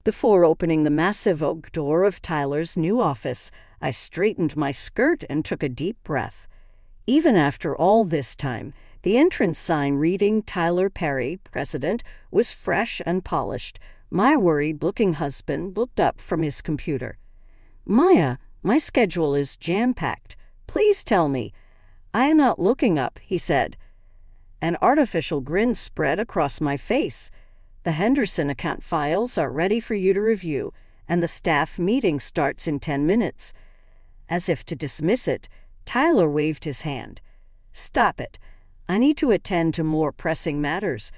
Before opening the massive oak door of Tyler's new office, I straightened my skirt and took a deep breath. Even after all this time, the entrance sign reading Tyler Perry, President, was fresh and polished. My worried-looking husband looked up from his computer. "Maya, my schedule is jam-packed. Please tell me." "I am not looking up," he said. An artificial grin spread across my face. "The Henderson account files are ready for you to review, and the staff meeting starts in 10 minutes. As if to dismiss it, Tyler waved his hand. "Stop it. I need to attend to more pressing matters.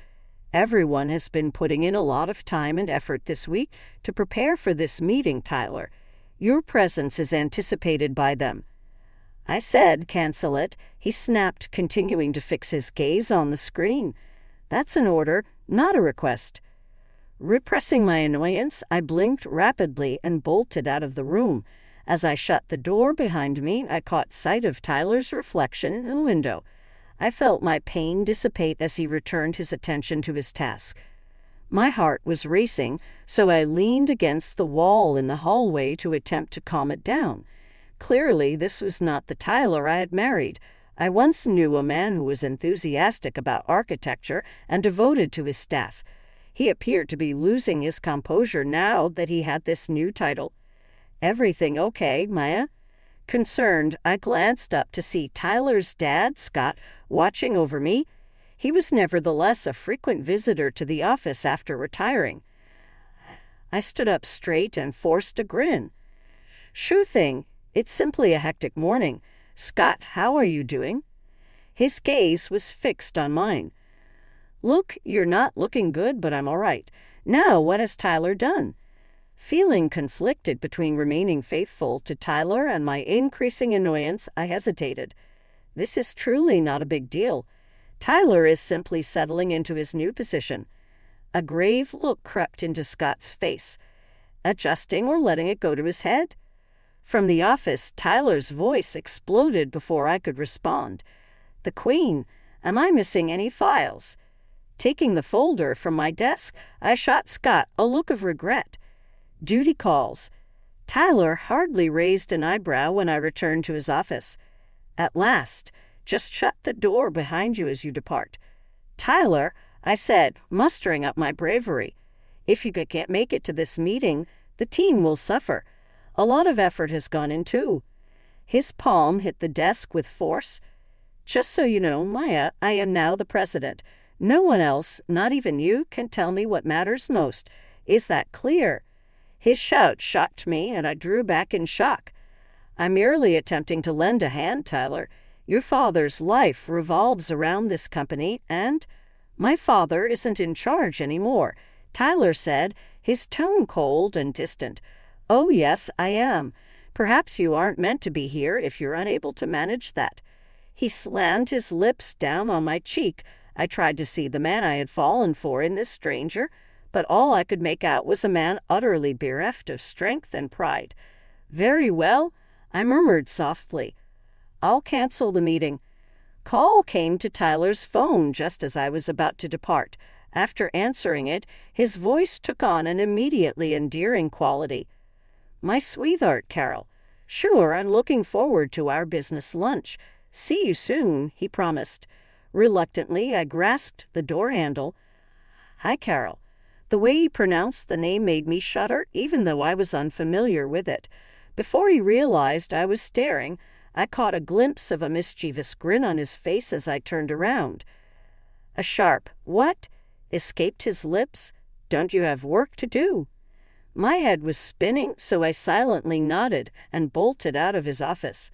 Everyone has been putting in a lot of time and effort this week to prepare for this meeting, Tyler. Your presence is anticipated by them." I said, "Cancel it." He snapped, continuing to fix his gaze on the screen. "That's an order, not a request." Repressing my annoyance, I blinked rapidly and bolted out of the room. As I shut the door behind me, I caught sight of Tyler's reflection in the window. I felt my pain dissipate as he returned his attention to his task. My heart was racing, so I leaned against the wall in the hallway to attempt to calm it down. Clearly, this was not the Tyler I had married. I once knew a man who was enthusiastic about architecture and devoted to his staff. He appeared to be losing his composure now that he had this new title. "Everything okay, Maya?" Concerned, I glanced up to see Tyler's dad, Scott, watching over me. He was nevertheless a frequent visitor to the office after retiring. I stood up straight and forced a grin. "Sure thing. It's simply a hectic morning. Scott, how are you doing?" His gaze was fixed on mine. "Look, you're not looking good, but I'm all right. Now, what has Tyler done?" Feeling conflicted between remaining faithful to Tyler and my increasing annoyance, I hesitated. This is truly not a big deal. Tyler is simply settling into his new position. A grave look crept into Scott's face. Adjusting or letting it go to his head? From the office, Tyler's voice exploded before I could respond. "The Queen, am I missing any files?" Taking the folder from my desk, I shot Scott a look of regret. "Duty calls." Tyler hardly raised an eyebrow when I returned to his office. "At last. Just shut the door behind you as you depart." "Tyler," I said, mustering up my bravery, "if you can't make it to this meeting, the team will suffer. A lot of effort has gone in, too." His palm hit the desk with force. "Just so you know, Maya, I am now the president. No one else, not even you, can tell me what matters most. Is that clear?" His shout shocked me, and I drew back in shock. "I'm merely attempting to lend a hand, Tyler. Your father's life revolves around this company, and—" "My father isn't in charge anymore," Tyler said, his tone cold and distant. "Oh, yes, I am. Perhaps you aren't meant to be here if you're unable to manage that." He slammed his lips down on my cheek. I tried to see the man I had fallen for in this stranger, but all I could make out was a man utterly bereft of strength and pride. "Very well," I murmured softly. "I'll cancel the meeting." Call came to Tyler's phone just as I was about to depart. After answering it, his voice took on an immediately endearing quality. "My sweetheart, Carol. Sure, I'm looking forward to our business lunch. See you soon," he promised. Reluctantly, I grasped the door handle. "Hi, Carol." The way he pronounced the name made me shudder, even though I was unfamiliar with it. Before he realized I was staring, I caught a glimpse of a mischievous grin on his face as I turned around. A sharp "What?" escaped his lips. "Don't you have work to do?" My head was spinning, so I silently nodded and bolted out of his office.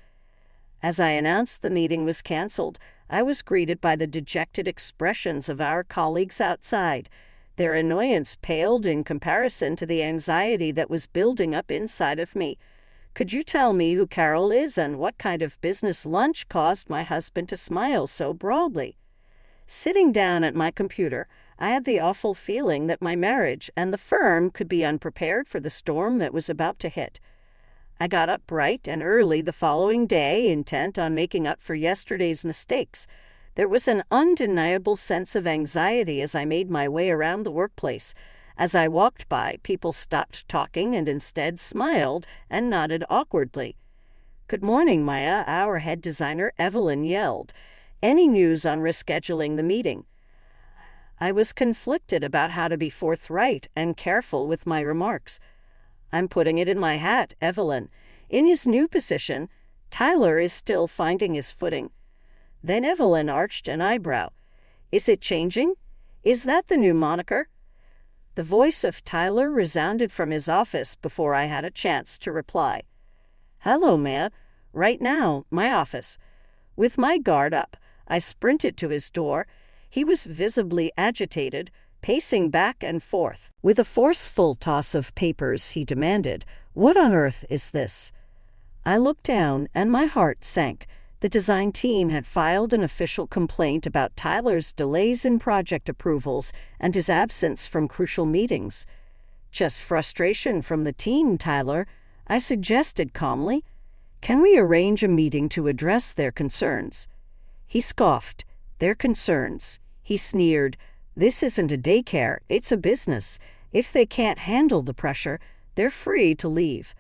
As I announced the meeting was canceled, I was greeted by the dejected expressions of our colleagues outside. Their annoyance paled in comparison to the anxiety that was building up inside of me. "Could you tell me who Carol is and what kind of business lunch caused my husband to smile so broadly?" Sitting down at my computer, I had the awful feeling that my marriage and the firm could be unprepared for the storm that was about to hit. I got up bright and early the following day, intent on making up for yesterday's mistakes. There was an undeniable sense of anxiety as I made my way around the workplace. As I walked by, people stopped talking and instead smiled and nodded awkwardly. "Good morning, Maya," our head designer Evelyn yelled. "Any news on rescheduling the meeting?" I was conflicted about how to be forthright and careful with my remarks. "I'm putting it in my hat, Evelyn. In his new position, Tyler is still finding his footing." Then Evelyn arched an eyebrow. "Is it changing? Is that the new moniker?" The voice of Tyler resounded from his office before I had a chance to reply. "Hello, Maya. Right now, my office." With my guard up, I sprinted to his door. He was visibly agitated, pacing back and forth. With a forceful toss of papers, he demanded, "What on earth is this?" I looked down, and my heart sank. The design team had filed an official complaint about Tyler's delays in project approvals and his absence from crucial meetings. "Just frustration from the team, Tyler," I suggested calmly. "Can we arrange a meeting to address their concerns?" He scoffed. "Their concerns?" He sneered. "This isn't a daycare, it's a business. If they can't handle the pressure, they're free to leave."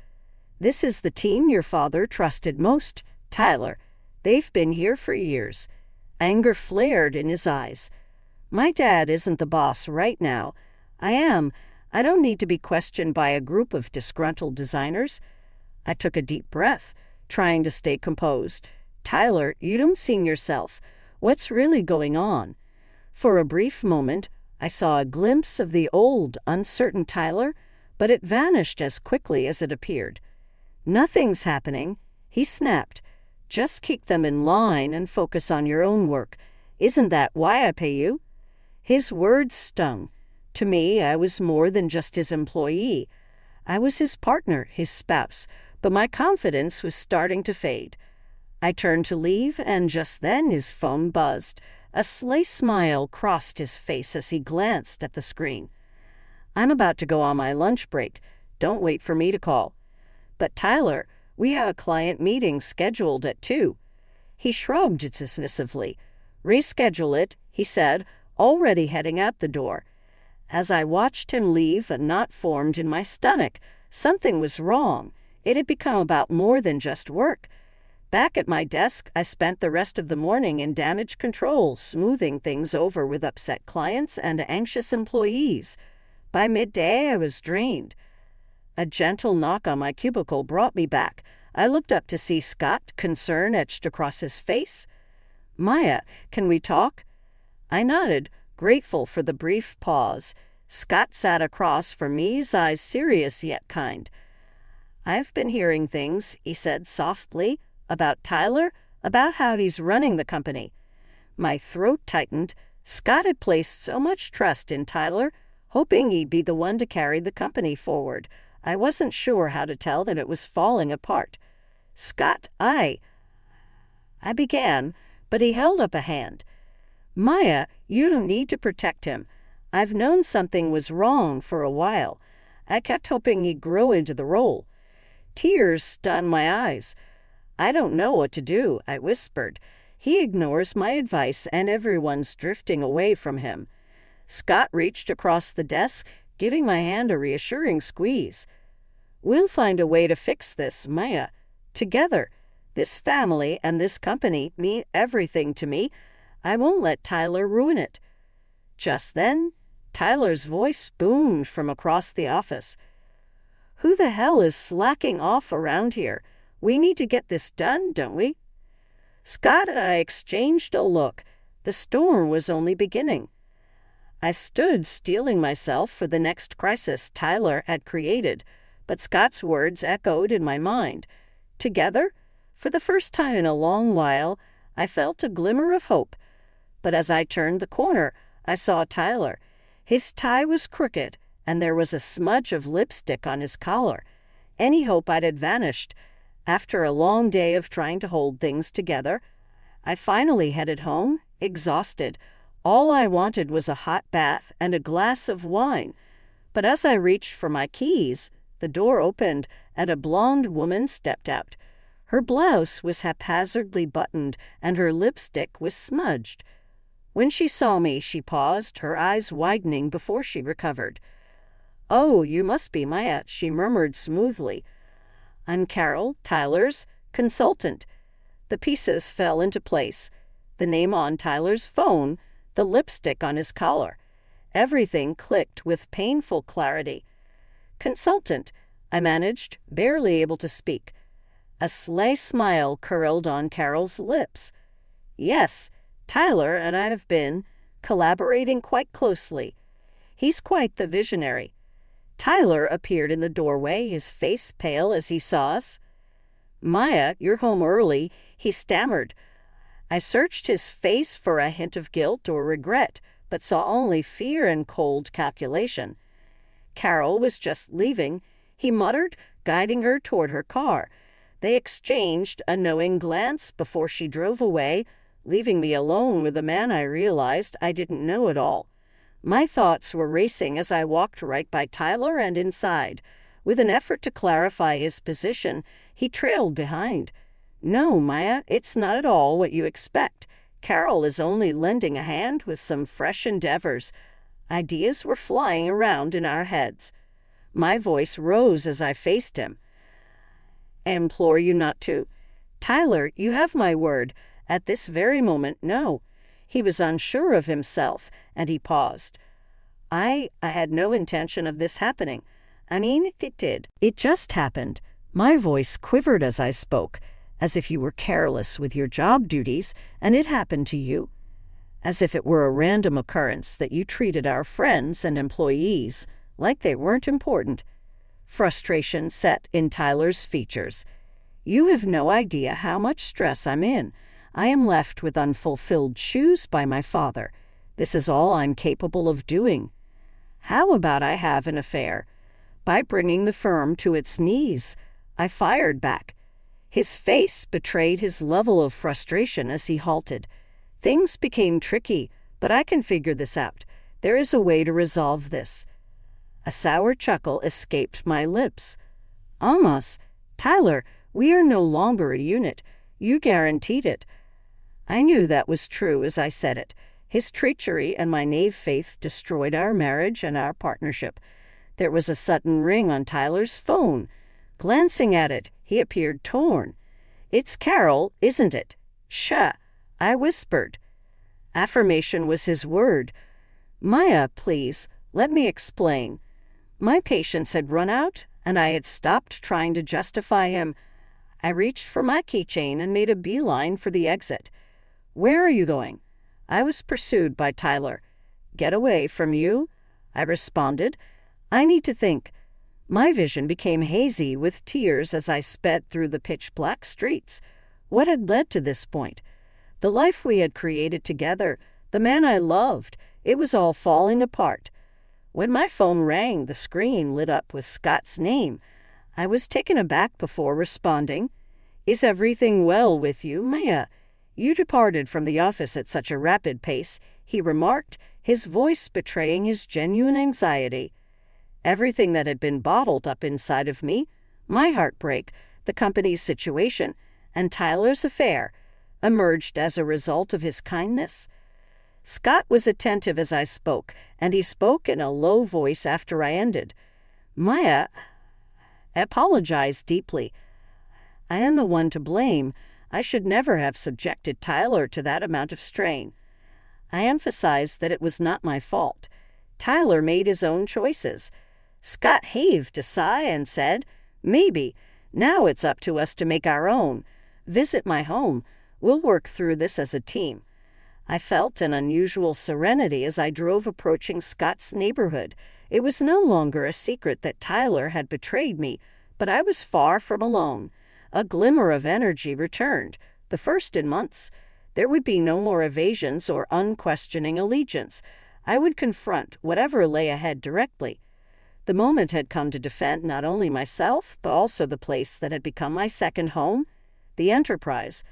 "This is the team your father trusted most, Tyler. They've been here for years." Anger flared in his eyes. "My dad isn't the boss right now. I am. I don't need to be questioned by a group of disgruntled designers." I took a deep breath, trying to stay composed. "Tyler, you don't seem yourself. What's really going on?" For a brief moment, I saw a glimpse of the old, uncertain Tyler, but it vanished as quickly as it appeared. "Nothing's happening," he snapped. "Just keep them in line and focus on your own work. Isn't that why I pay you?" His words stung. To me, I was more than just his employee. I was his partner, his spouse, but my confidence was starting to fade. I turned to leave, and just then his phone buzzed. A sly smile crossed his face as he glanced at the screen. "I'm about to go on my lunch break. Don't wait for me to call." "But Tyler, we have a client meeting scheduled at 2. He shrugged dismissively. "Reschedule it," he said, already heading out the door. As I watched him leave, a knot formed in my stomach. Something was wrong. It had become about more than just work. Back at my desk, I spent the rest of the morning in damage control, smoothing things over with upset clients and anxious employees. By midday, I was drained. A gentle knock on my cubicle brought me back. I looked up to see Scott, concern etched across his face. "Maya, can we talk?" I nodded, grateful for the brief pause. Scott sat across from me, his eyes serious yet kind. "I've been hearing things," he said softly, "about Tyler, about how he's running the company." My throat tightened. Scott had placed so much trust in Tyler, hoping he'd be the one to carry the company forward. I wasn't sure how to tell that it was falling apart. "Scott, I began, but he held up a hand. "Maya, you don't need to protect him. I've known something was wrong for a while. I kept hoping he'd grow into the role." Tears stung my eyes. "I don't know what to do," I whispered. "He ignores my advice and everyone's drifting away from him." Scott reached across the desk, giving my hand a reassuring squeeze. "We'll find a way to fix this, Maya. Together. This family and this company mean everything to me. I won't let Tyler ruin it." Just then, Tyler's voice boomed from across the office. "Who the hell is slacking off around here? We need to get this done, don't we?" Scott and I exchanged a look. The storm was only beginning. I stood steeling myself for the next crisis Tyler had created, but Scott's words echoed in my mind. Together? For the first time in a long while, I felt a glimmer of hope. But as I turned the corner, I saw Tyler. His tie was crooked, and there was a smudge of lipstick on his collar. Any hope had vanished. After a long day of trying to hold things together, I finally headed home, exhausted. All I wanted was a hot bath and a glass of wine. But as I reached for my keys, the door opened and a blonde woman stepped out. Her blouse was haphazardly buttoned and her lipstick was smudged. When she saw me, she paused, her eyes widening before she recovered. "Oh, you must be Maya," she murmured smoothly. "I'm Carol, Tyler's consultant." The pieces fell into place. The name on Tyler's phone, the lipstick on his collar. Everything clicked with painful clarity. "Consultant," I managed, barely able to speak. A sly smile curled on Carol's lips. "Yes, Tyler and I have been collaborating quite closely. He's quite the visionary." Tyler appeared in the doorway, his face pale as he saw us. "Maya, you're home early," he stammered. I searched his face for a hint of guilt or regret, but saw only fear and cold calculation. Carol was just leaving, he muttered, guiding her toward her car. They exchanged a knowing glance before she drove away, leaving me alone with a man I realized I didn't know at all. My thoughts were racing as I walked right by Tyler and inside. With an effort to clarify his position, he trailed behind. "No, Maya, it's not at all what you expect. Carol is only lending a hand with some fresh endeavors." Ideas were flying around in our heads. My voice rose as I faced him. "I implore you not to." "Tyler, you have my word. At this very moment, no." He was unsure of himself, and he paused. I had no intention of this happening. I mean, it did. It just happened." My voice quivered as I spoke, as if you were careless with your job duties, and it happened to you. As if it were a random occurrence that you treated our friends and employees like they weren't important. Frustration set in Tyler's features. "You have no idea how much stress I'm in. I am left with unfulfilled shoes by my father. This is all I'm capable of doing. How about I have an affair?" By bringing the firm to its knees, I fired back. His face betrayed his level of frustration as he halted. "Things became tricky, but I can figure this out. There is a way to resolve this." A sour chuckle escaped my lips. "Almost. Tyler, we are no longer a unit. You guaranteed it." I knew that was true as I said it. His treachery and my naive faith destroyed our marriage and our partnership. There was a sudden ring on Tyler's phone. Glancing at it, he appeared torn. "It's Carol, isn't it?" "Shh," I whispered. Affirmation was his word. "Maya, please, let me explain." My patience had run out, and I had stopped trying to justify him. I reached for my keychain and made a beeline for the exit. "Where are you going?" I was pursued by Tyler. "Get away from you," I responded. "I need to think." My vision became hazy with tears as I sped through the pitch-black streets. What had led to this point? The life we had created together, the man I loved, it was all falling apart. When my phone rang, the screen lit up with Scott's name. I was taken aback before responding. "Is everything well with you, Maya? You departed from the office at such a rapid pace," he remarked, his voice betraying his genuine anxiety. Everything that had been bottled up inside of me, my heartbreak, the company's situation, and Tyler's affair, emerged as a result of his kindness. Scott was attentive as I spoke, and he spoke in a low voice after I ended. "Maya, I apologize deeply. I am the one to blame. I should never have subjected Tyler to that amount of strain." I emphasized that it was not my fault. Tyler made his own choices. Scott heaved a sigh and said, "Maybe. Now it's up to us to make our own. Visit my home. We'll work through this as a team." I felt an unusual serenity as I drove approaching Scott's neighborhood. It was no longer a secret that Tyler had betrayed me, but I was far from alone. A glimmer of energy returned, the first in months. There would be no more evasions or unquestioning allegiance. I would confront whatever lay ahead directly. The moment had come to defend not only myself, but also the place that had become my second home, the Enterprise.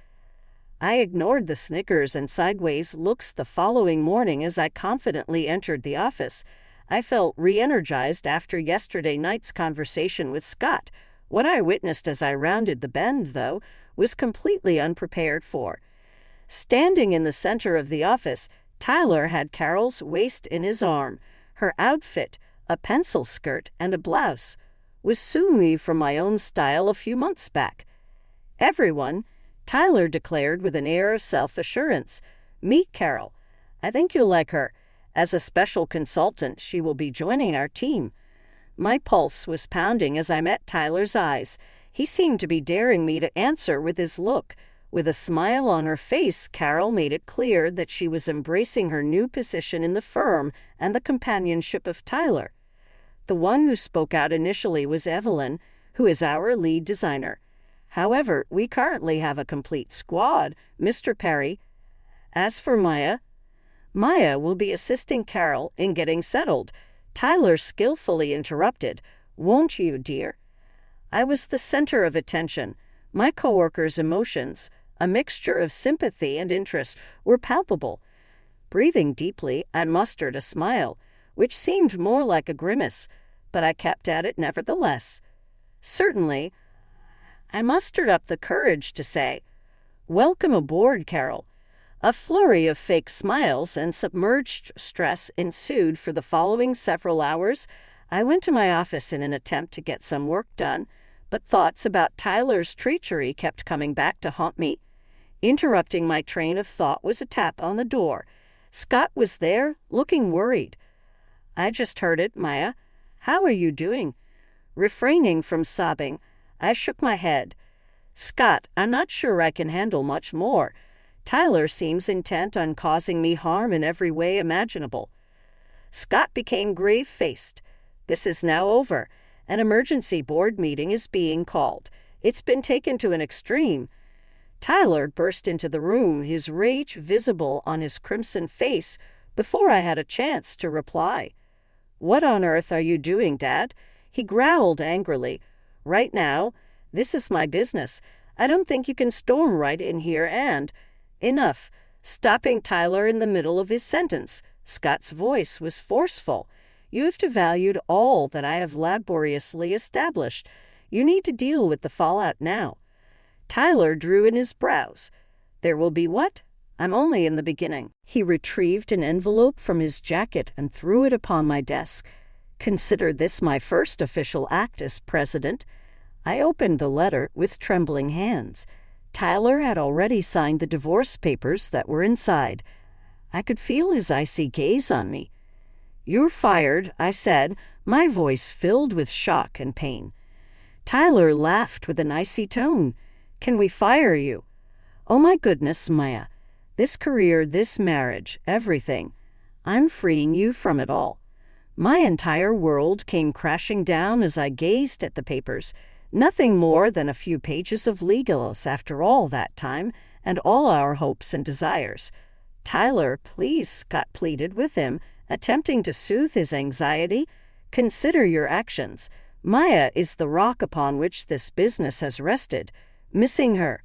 I ignored the snickers and sideways looks the following morning as I confidently entered the office. I felt re-energized after yesterday night's conversation with Scott. What I witnessed as I rounded the bend, though, was completely unprepared for. Standing in the center of the office, Tyler had Carol's waist in his arm. Her outfit, a pencil skirt, and a blouse, was suing me for my own style a few months back. Everyone, Tyler declared with an air of self-assurance. Meet Carol. I think you'll like her. As a special consultant, she will be joining our team. My pulse was pounding as I met Tyler's eyes. He seemed to be daring me to answer with his look. With a smile on her face, Carol made it clear that she was embracing her new position in the firm and the companionship of Tyler. The one who spoke out initially was Evelyn, who is our lead designer. However, we currently have a complete squad, Mr. Perry. As for Maya will be assisting Carol in getting settled. Tyler skillfully interrupted. Won't you, dear? I was the center of attention. My coworkers' emotions, a mixture of sympathy and interest, were palpable. Breathing deeply, I mustered a smile, which seemed more like a grimace, but I kept at it nevertheless. Certainly, I mustered up the courage to say, "Welcome aboard, Carol." A flurry of fake smiles and submerged stress ensued for the following several hours. I went to my office in an attempt to get some work done, but thoughts about Tyler's treachery kept coming back to haunt me. Interrupting my train of thought was a tap on the door. Scott was there, looking worried. "I just heard it, Maya. How are you doing?" Refraining from sobbing, I shook my head. "Scott, I'm not sure I can handle much more. Tyler seems intent on causing me harm in every way imaginable." Scott became grave-faced. "This is now over. An emergency board meeting is being called. It's been taken to an extreme." Tyler burst into the room, his rage visible on his crimson face, before I had a chance to reply. "What on earth are you doing, Dad?" He growled angrily. "Right now, this is my business. I don't think you can storm right in here and—" "Enough," stopping Tyler in the middle of his sentence. Scott's voice was forceful. "You have devalued all that I have laboriously established. You need to deal with the fallout now." Tyler drew in his brows. "There will be what? I'm only in the beginning." He retrieved an envelope from his jacket and threw it upon my desk. "Consider this my first official act as president." I opened the letter with trembling hands. Tyler had already signed the divorce papers that were inside. I could feel his icy gaze on me. "You're fired," I said, my voice filled with shock and pain. Tyler laughed with an icy tone. "Can we fire you?" "Oh my goodness, Maya. This career, this marriage, everything. I'm freeing you from it all." My entire world came crashing down as I gazed at the papers. Nothing more than a few pages of legals after all that time and all our hopes and desires. "Tyler, please," Scott pleaded with him, attempting to soothe his anxiety. "Consider your actions. Maya is the rock upon which this business has rested. Missing her,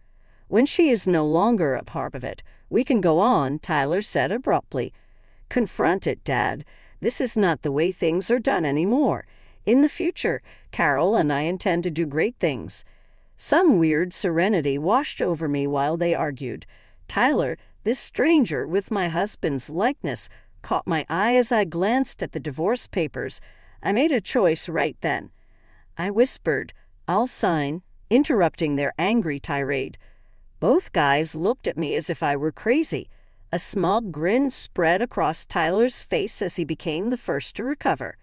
when she is no longer a part of it, we can go on," Tyler said abruptly. "Confront it, Dad. This is not the way things are done anymore. In the future, Carol and I intend to do great things." Some weird serenity washed over me while they argued. Tyler, this stranger with my husband's likeness, caught my eye as I glanced at the divorce papers. I made a choice right then. I whispered, "I'll sign," interrupting their angry tirade. Both guys looked at me as if I were crazy. A smug grin spread across Tyler's face as he became the first to recover.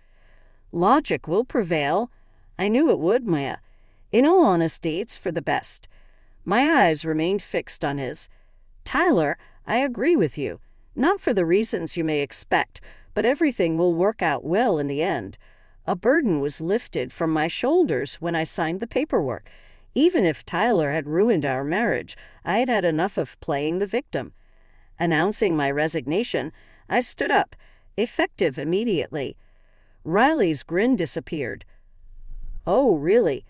"Logic will prevail." I knew it would, Maya. "In all honesty, it's for the best." My eyes remained fixed on his. "Tyler, I agree with you. Not for the reasons you may expect, but everything will work out well in the end." A burden was lifted from my shoulders when I signed the paperwork. Even if Tyler had ruined our marriage, I had had enough of playing the victim. Announcing my resignation, I stood up, effective immediately. Riley's grin disappeared. "Oh, really?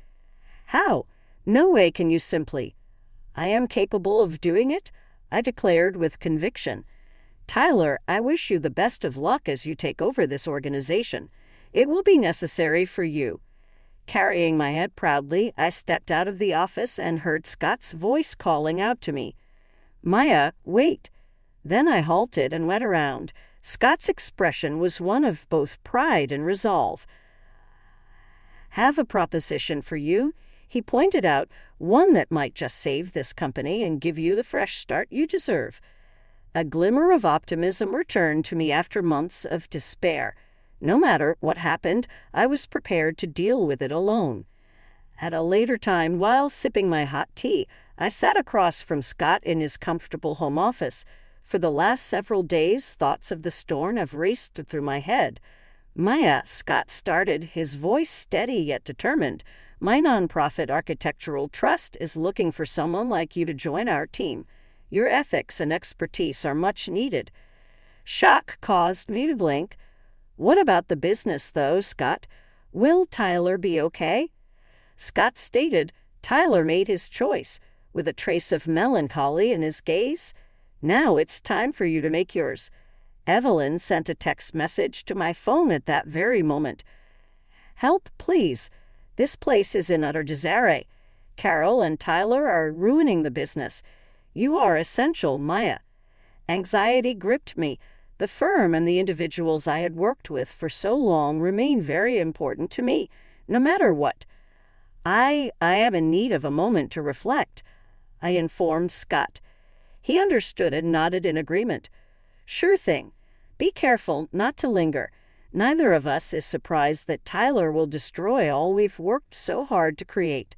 How? No way can you simply—" "I am capable of doing it," I declared with conviction. "Tyler, I wish you the best of luck as you take over this organization. It will be necessary for you." Carrying my head proudly, I stepped out of the office and heard Scott's voice calling out to me, "Maya, wait." Then I halted and went around. Scott's expression was one of both pride and resolve. "Have a proposition for you," he pointed out, "one that might just save this company and give you the fresh start you deserve." A glimmer of optimism returned to me after months of despair. No matter what happened, I was prepared to deal with it alone. At a later time, while sipping my hot tea, I sat across from Scott in his comfortable home office. For the last several days, thoughts of the storm have raced through my head. "Maya," Scott started, his voice steady yet determined, "my nonprofit architectural trust is looking for someone like you to join our team. Your ethics and expertise are much needed." Shock caused me to blink. "What about the business, though, Scott? Will Tyler be okay?" Scott stated, "Tyler made his choice," with a trace of melancholy in his gaze. "Now it's time for you to make yours." Evelyn sent a text message to my phone at that very moment. "Help, please. This place is in utter disarray. Carol and Tyler are ruining the business. You are essential, Maya." Anxiety gripped me. The firm and the individuals I had worked with for so long remain very important to me, no matter what. I am in need of a moment to reflect," I informed Scott. He understood and nodded in agreement. "Sure thing. Be careful not to linger. Neither of us is surprised that Tyler will destroy all we've worked so hard to create."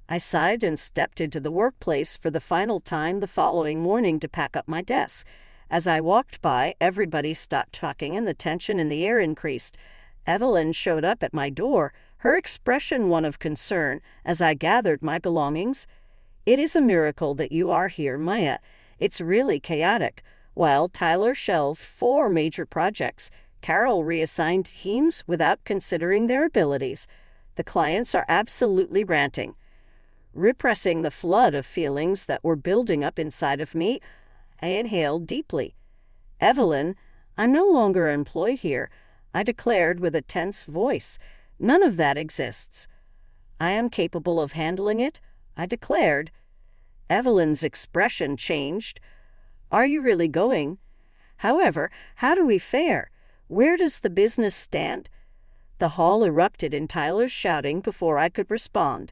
I sighed and stepped into the workplace for the final time the following morning to pack up my desk. As I walked by, everybody stopped talking and the tension in the air increased. Evelyn showed up at my door, her expression one of concern, as I gathered my belongings. "It is a miracle that you are here, Maya. It's really chaotic. While Tyler shelved 4 major projects, Carol reassigned teams without considering their abilities. The clients are absolutely ranting." Repressing the flood of feelings that were building up inside of me, I inhaled deeply. "Evelyn, I'm no longer employed here," I declared with a tense voice. "None of that exists." "I am capable of handling it," I declared. Evelyn's expression changed. "Are you really going? However, how do we fare? Where does the business stand?" The hall erupted in Tyler's shouting before I could respond.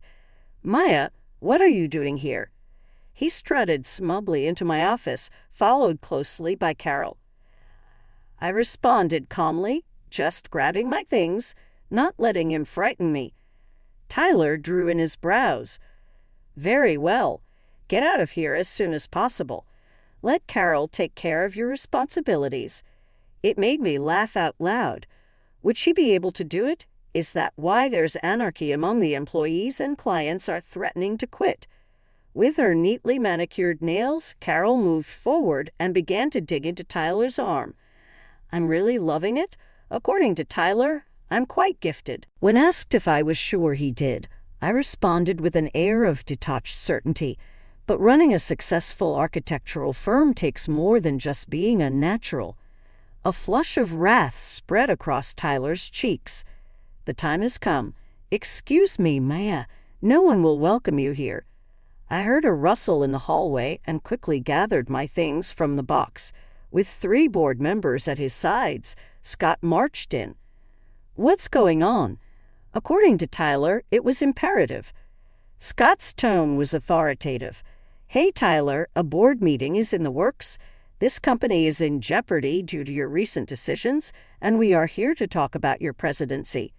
"Maya, what are you doing here?" He strutted smugly into my office, followed closely by Carol. I responded calmly, just grabbing my things, not letting him frighten me. Tyler drew in his brows. "Very well. Get out of here as soon as possible. Let Carol take care of your responsibilities." It made me laugh out loud. Would she be able to do it? Is that why there's anarchy among the employees and clients are threatening to quit? With her neatly manicured nails, Carol moved forward and began to dig into Tyler's arm. "I'm really loving it. According to Tyler, I'm quite gifted." When asked if I was sure he did, I responded with an air of detached certainty. But running a successful architectural firm takes more than just being a natural. A flush of wrath spread across Tyler's cheeks. "The time has come. Excuse me, Maya. No one will welcome you here." I heard a rustle in the hallway and quickly gathered my things from the box. With 3 board members at his sides, Scott marched in. "What's going on?" According to Tyler, it was imperative. Scott's tone was authoritative. "Hey, Tyler, a board meeting is in the works. This company is in jeopardy due to your recent decisions, and we are here to talk about your presidency."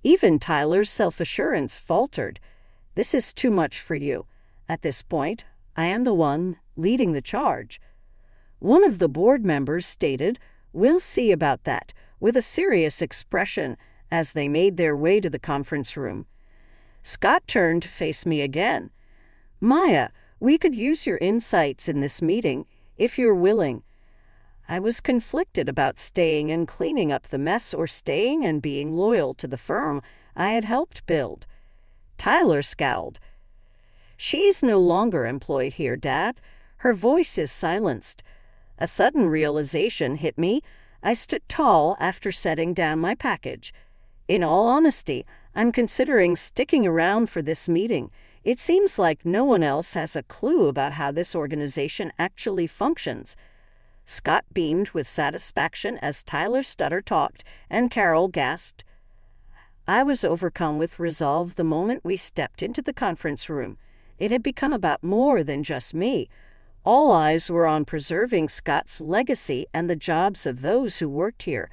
Even Tyler's self-assurance faltered. "This is too much for you. At this point, I am the one leading the charge." One of the board members stated, "We'll see about that," with a serious expression as they made their way to the conference room. Scott turned to face me again. "Maya, we could use your insights in this meeting, if you're willing." I was conflicted about staying and cleaning up the mess or staying and being loyal to the firm I had helped build. Tyler scowled. "She's no longer employed here, Dad. Her voice is silenced." A sudden realization hit me. I stood tall after setting down my package. "In all honesty, I'm considering sticking around for this meeting. It seems like no one else has a clue about how this organization actually functions." Scott beamed with satisfaction as Tyler stutter talked, and Carol gasped. I was overcome with resolve the moment we stepped into the conference room. It had become about more than just me. All eyes were on preserving Scott's legacy and the jobs of those who worked here.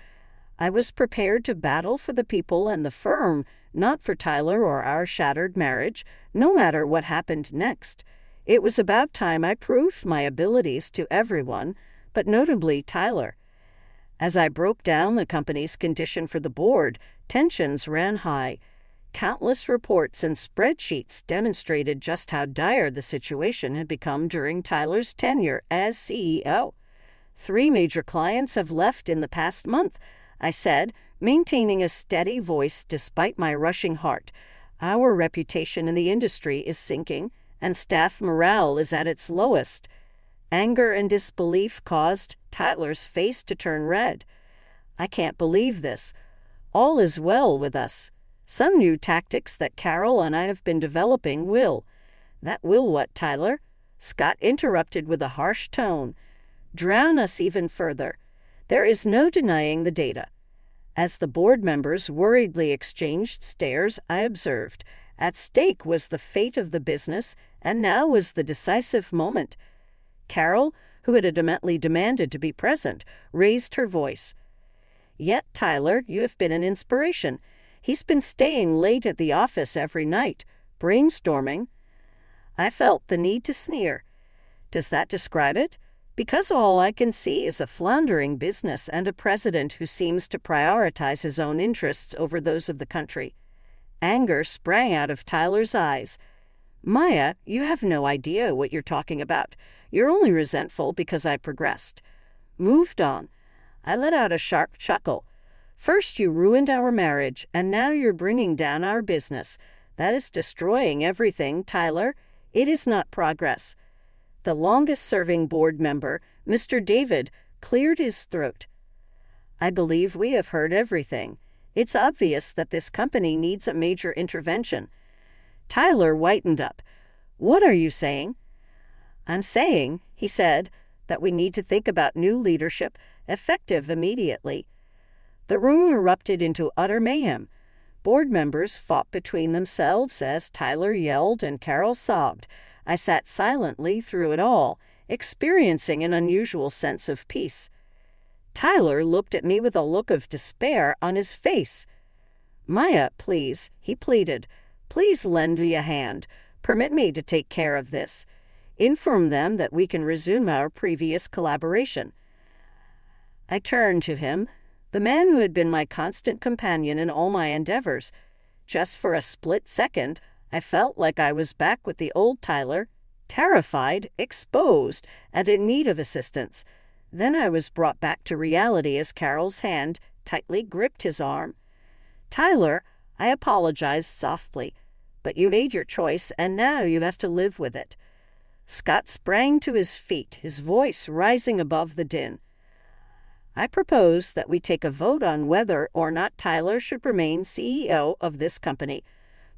I was prepared to battle for the people and the firm, not for Tyler or our shattered marriage, no matter what happened next. It was about time I proved my abilities to everyone, but notably Tyler. As I broke down the company's condition for the board, tensions ran high. Countless reports and spreadsheets demonstrated just how dire the situation had become during Tyler's tenure as CEO. 3 major clients have left in the past month, I said, maintaining a steady voice despite my rushing heart. Our reputation in the industry is sinking, and staff morale is at its lowest. Anger and disbelief caused Tyler's face to turn red. I can't believe this. All is well with us. Some new tactics that Carol and I have been developing will. That will what, Tyler? Scott interrupted with a harsh tone. Drown us even further. There is no denying the data. As the board members worriedly exchanged stares, I observed. At stake was the fate of the business, and now was the decisive moment. Carol, who had adamantly demanded to be present, raised her voice. Yet, Tyler, you have been an inspiration. He's been staying late at the office every night, brainstorming. I felt the need to sneer. Does that describe it? Because all I can see is a floundering business and a president who seems to prioritize his own interests over those of the country. Anger sprang out of Tyler's eyes. Maya, you have no idea what you're talking about. You're only resentful because I progressed. Moved on. I let out a sharp chuckle. First you ruined our marriage, and now you're bringing down our business. That is destroying everything, Tyler. It is not progress. The longest-serving board member, Mr. David, cleared his throat. I believe we have heard everything. It's obvious that this company needs a major intervention. Tyler whitened up. What are you saying? I'm saying, he said, that we need to think about new leadership, effective immediately. The room erupted into utter mayhem. Board members fought between themselves as Tyler yelled and Carol sobbed. I sat silently through it all, experiencing an unusual sense of peace. Tyler looked at me with a look of despair on his face. Maya, please, he pleaded. Please lend me a hand. Permit me to take care of this. Inform them that we can resume our previous collaboration. I turned to him, the man who had been my constant companion in all my endeavors. Just for a split second, I felt like I was back with the old Tyler, terrified, exposed, and in need of assistance. Then I was brought back to reality as Carol's hand tightly gripped his arm. Tyler, I apologized softly, but you made your choice, and now you have to live with it. Scott sprang to his feet, his voice rising above the din. I propose that we take a vote on whether or not Tyler should remain CEO of this company.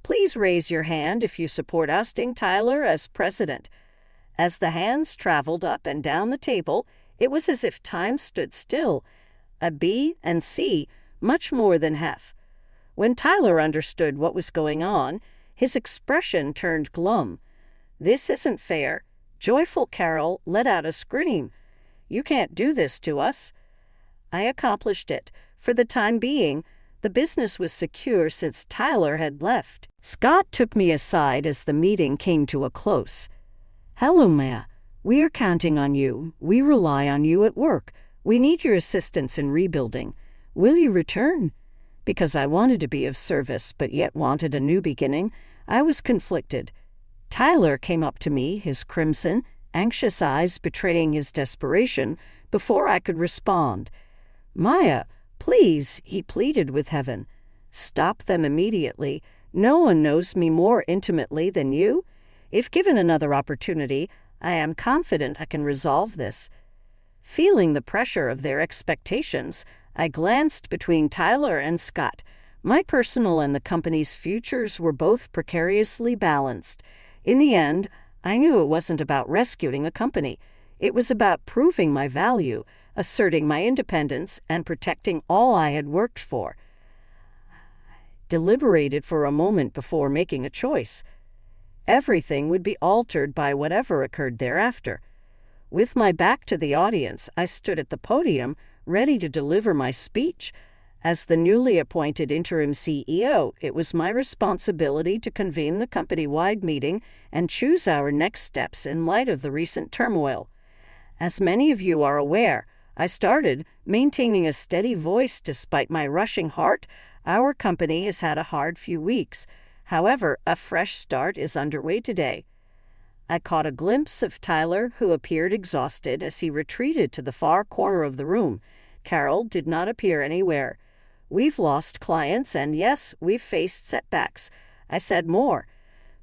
Please raise your hand if you support ousting Tyler as president. As the hands traveled up and down the table, it was as if time stood still. A B and C, much more than half. When Tyler understood what was going on, his expression turned glum. This isn't fair. Joyful Carol let out a scream. You can't do this to us. I accomplished it. For the time being, the business was secure since Tyler had left. Scott took me aside as the meeting came to a close. Hello, Maya. We are counting on you. We rely on you at work. We need your assistance in rebuilding. Will you return? Because I wanted to be of service, but yet wanted a new beginning, I was conflicted. Tyler came up to me, his crimson, anxious eyes betraying his desperation, before I could respond. Maya, please, he pleaded with heaven. Stop them immediately. No one knows me more intimately than you. If given another opportunity, I am confident I can resolve this. Feeling the pressure of their expectations, I glanced between Tyler and Scott. My personal and the company's futures were both precariously balanced. In the end, I knew it wasn't about rescuing a company. It was about proving my value, asserting my independence, and protecting all I had worked for. Deliberated for a moment before making a choice. Everything would be altered by whatever occurred thereafter. With my back to the audience, I stood at the podium, ready to deliver my speech. As the newly appointed interim CEO, it was my responsibility to convene the company-wide meeting and choose our next steps in light of the recent turmoil. As many of you are aware, I started maintaining a steady voice despite my rushing heart. Our company has had a hard few weeks. However, a fresh start is underway today. I caught a glimpse of Tyler, who appeared exhausted as he retreated to the far corner of the room. Carol did not appear anywhere. We've lost clients, and yes, we've faced setbacks. I said more.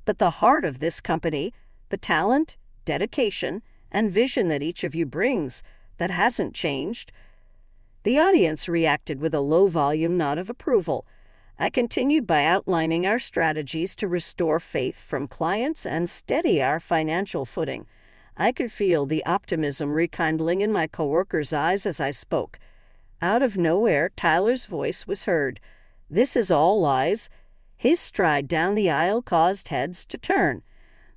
But the heart of this company, the talent, dedication, and vision that each of you brings, that hasn't changed. The audience reacted with a low-volume nod of approval. I continued by outlining our strategies to restore faith from clients and steady our financial footing. I could feel the optimism rekindling in my coworkers' eyes as I spoke. Out of nowhere, Tyler's voice was heard. "This is all lies." His stride down the aisle caused heads to turn.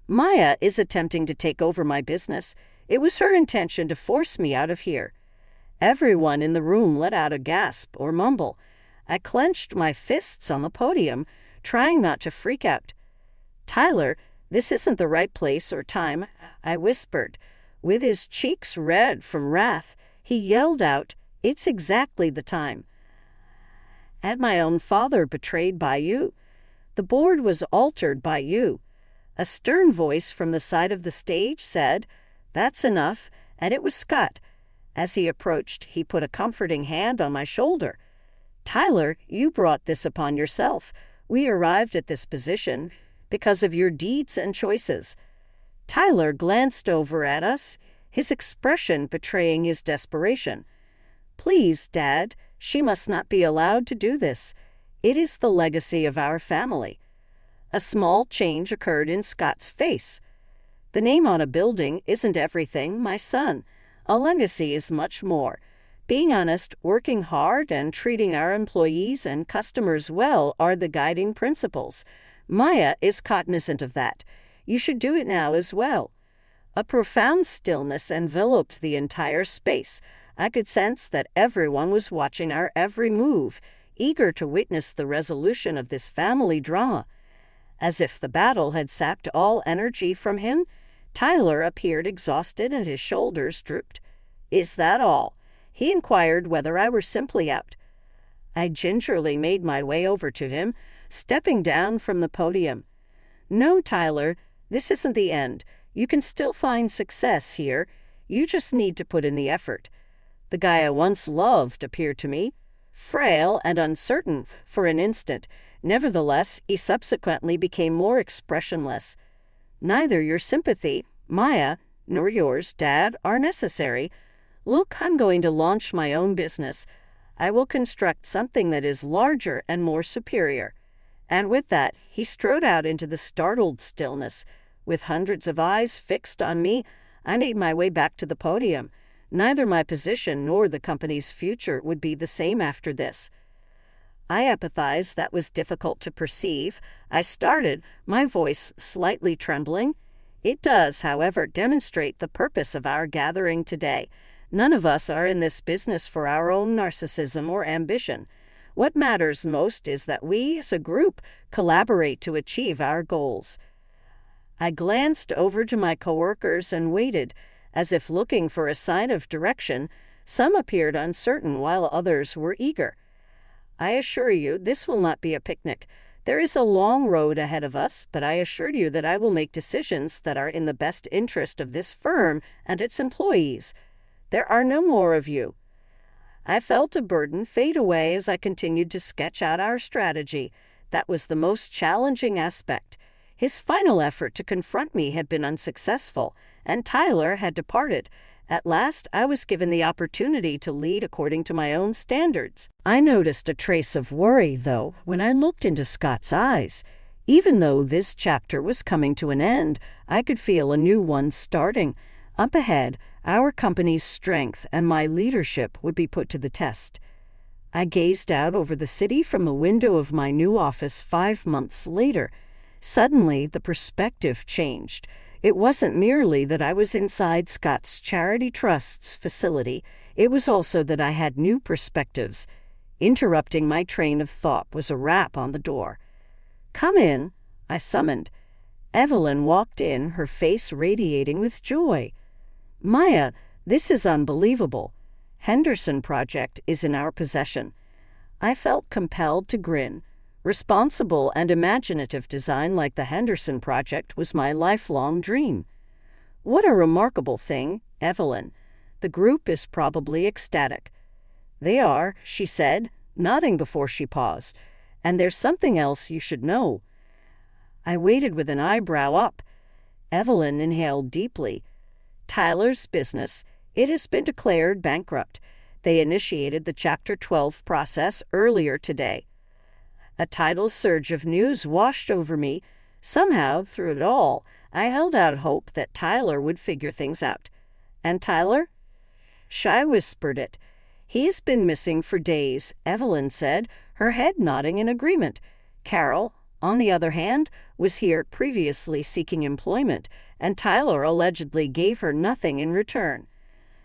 "Maya is attempting to take over my business. It was her intention to force me out of here." Everyone in the room let out a gasp or mumble. I clenched my fists on the podium, trying not to freak out. "Tyler, this isn't the right place or time," I whispered. With his cheeks red from wrath, he yelled out, "It's exactly the time." "Had my own father betrayed by you? The board was altered by you." A stern voice from the side of the stage said, "That's enough," and it was Scott. As he approached, he put a comforting hand on my shoulder. "Tyler, you brought this upon yourself. We arrived at this position because of your deeds and choices." Tyler glanced over at us, his expression betraying his desperation. "Please, Dad, she must not be allowed to do this. It is the legacy of our family." A small change occurred in Scott's face. "The name on a building isn't everything, my son. A legacy is much more. Being honest, working hard, and treating our employees and customers well are the guiding principles. Maya is cognizant of that. You should do it now as well." A profound stillness enveloped the entire space. I could sense that everyone was watching our every move, eager to witness the resolution of this family drama. As if the battle had sapped all energy from him, Tyler appeared exhausted and his shoulders drooped. "Is that all?" He inquired whether I were simply out. I gingerly made my way over to him, stepping down from the podium. "No, Tyler, this isn't the end. You can still find success here. You just need to put in the effort." The guy I once loved appeared to me, frail and uncertain for an instant. Nevertheless, he subsequently became more expressionless. "Neither your sympathy, Maya, nor yours, Dad, are necessary. Look, I'm going to launch my own business. I will construct something that is larger and more superior." And with that, he strode out into the startled stillness. With hundreds of eyes fixed on me, I made my way back to the podium. Neither my position nor the company's future would be the same after this. I empathized that was difficult to perceive. I started, my voice slightly trembling. It does, however, demonstrate the purpose of our gathering today. None of us are in this business for our own narcissism or ambition. What matters most is that we, as a group, collaborate to achieve our goals. I glanced over to my coworkers and waited, as if looking for a sign of direction. Some appeared uncertain, while others were eager. "I assure you, this will not be a picnic. There is a long road ahead of us, but I assure you that I will make decisions that are in the best interest of this firm and its employees. There are no more of you." I felt a burden fade away as I continued to sketch out our strategy. That was the most challenging aspect. His final effort to confront me had been unsuccessful, and Tyler had departed. At last, I was given the opportunity to lead according to my own standards. I noticed a trace of worry, though, when I looked into Scott's eyes. Even though this chapter was coming to an end, I could feel a new one starting. Up ahead, our company's strength and my leadership would be put to the test. I gazed out over the city from the window of my new office 5 months later. Suddenly, the perspective changed. It wasn't merely that I was inside Scott's Charity Trust's facility. It was also that I had new perspectives. Interrupting my train of thought was a rap on the door. "Come in," I summoned. Evelyn walked in, her face radiating with joy. "Maya, this is unbelievable. Henderson Project is in our possession." I felt compelled to grin. Responsible and imaginative design like the Henderson Project was my lifelong dream. "What a remarkable thing, Evelyn. The group is probably ecstatic." "They are," she said, nodding before she paused. "And there's something else you should know." I waited with an eyebrow up. Evelyn inhaled deeply. "Tyler's business. It has been declared bankrupt. They initiated the Chapter 12 process earlier today." A tidal surge of news washed over me. Somehow, through it all, I held out hope that Tyler would figure things out. "And Tyler?" Shy whispered it. "He's been missing for days," Evelyn said, her head nodding in agreement. "Carol, on the other hand, was here previously seeking employment, and Tyler allegedly gave her nothing in return."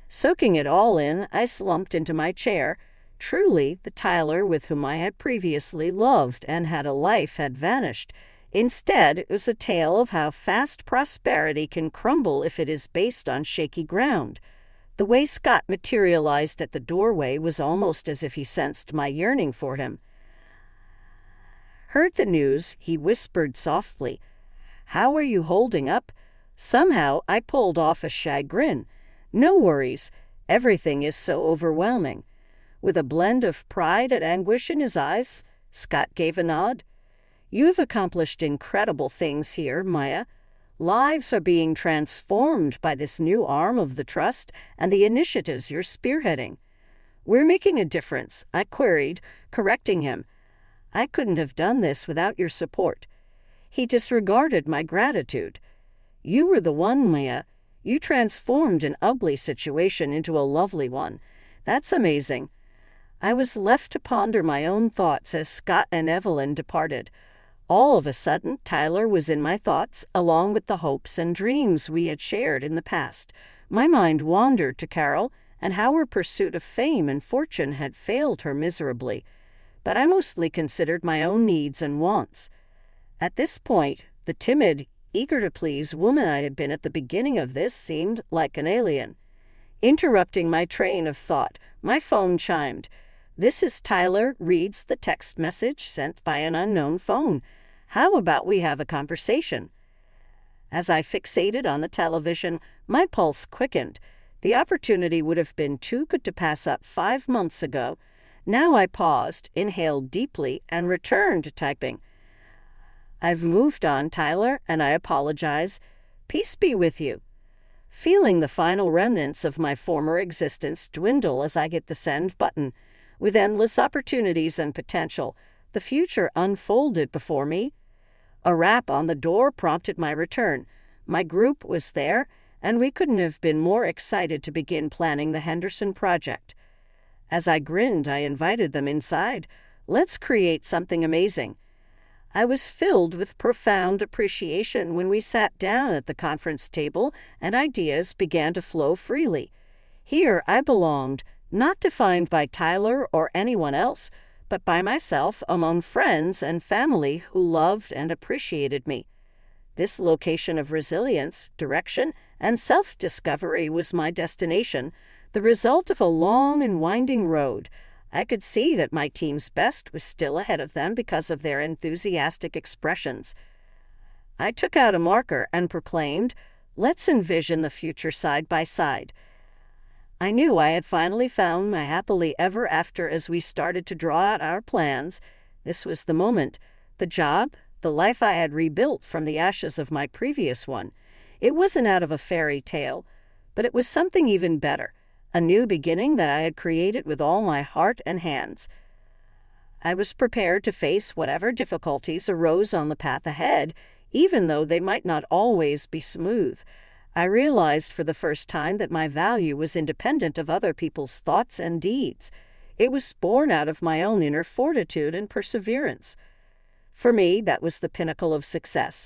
Soaking it all in, I slumped into my chair. Truly, the Tyler with whom I had previously loved and had a life had vanished. Instead, it was a tale of how fast prosperity can crumble if it is based on shaky ground. The way Scott materialized at the doorway was almost as if he sensed my yearning for him. "Heard the news," he whispered softly. "How are you holding up?" Somehow, I pulled off a shy grin. "No worries. Everything is so overwhelming." With a blend of pride and anguish in his eyes, Scott gave a nod. "You've accomplished incredible things here, Maya. Lives are being transformed by this new arm of the trust and the initiatives you're spearheading." "We're making a difference," I queried, correcting him. "I couldn't have done this without your support." He disregarded my gratitude. "You were the one, Maya. You transformed an ugly situation into a lovely one. That's amazing." I was left to ponder my own thoughts as Scott and Evelyn departed. All of a sudden, Tyler was in my thoughts, along with the hopes and dreams we had shared in the past. My mind wandered to Carol and how her pursuit of fame and fortune had failed her miserably. But I mostly considered my own needs and wants. At this point, the timid, eager-to-please woman I had been at the beginning of this seemed like an alien. Interrupting my train of thought, my phone chimed. "This is Tyler," reads the text message sent by an unknown phone. "How about we have a conversation?" As I fixated on the television, my pulse quickened. The opportunity would have been too good to pass up 5 months ago. Now I paused, inhaled deeply, and returned to typing. "I've moved on, Tyler, and I apologize. Peace be with you." Feeling the final remnants of my former existence dwindle as I hit the send button. With endless opportunities and potential, the future unfolded before me. A rap on the door prompted my return. My group was there, and we couldn't have been more excited to begin planning the Henderson Project. As I grinned, I invited them inside. "Let's create something amazing." I was filled with profound appreciation when we sat down at the conference table and ideas began to flow freely. Here I belonged, not defined by Tyler or anyone else, but by myself among friends and family who loved and appreciated me. This location of resilience, direction, and self-discovery was my destination, the result of a long and winding road. I could see that my team's best was still ahead of them because of their enthusiastic expressions. I took out a marker and proclaimed, "Let's envision the future side by side." I knew I had finally found my happily ever after as we started to draw out our plans. This was the moment. The job, the life I had rebuilt from the ashes of my previous one. It wasn't out of a fairy tale, but it was something even better. A new beginning that I had created with all my heart and hands. I was prepared to face whatever difficulties arose on the path ahead, even though they might not always be smooth. I realized for the first time that my value was independent of other people's thoughts and deeds. It was born out of my own inner fortitude and perseverance. For me, that was the pinnacle of success.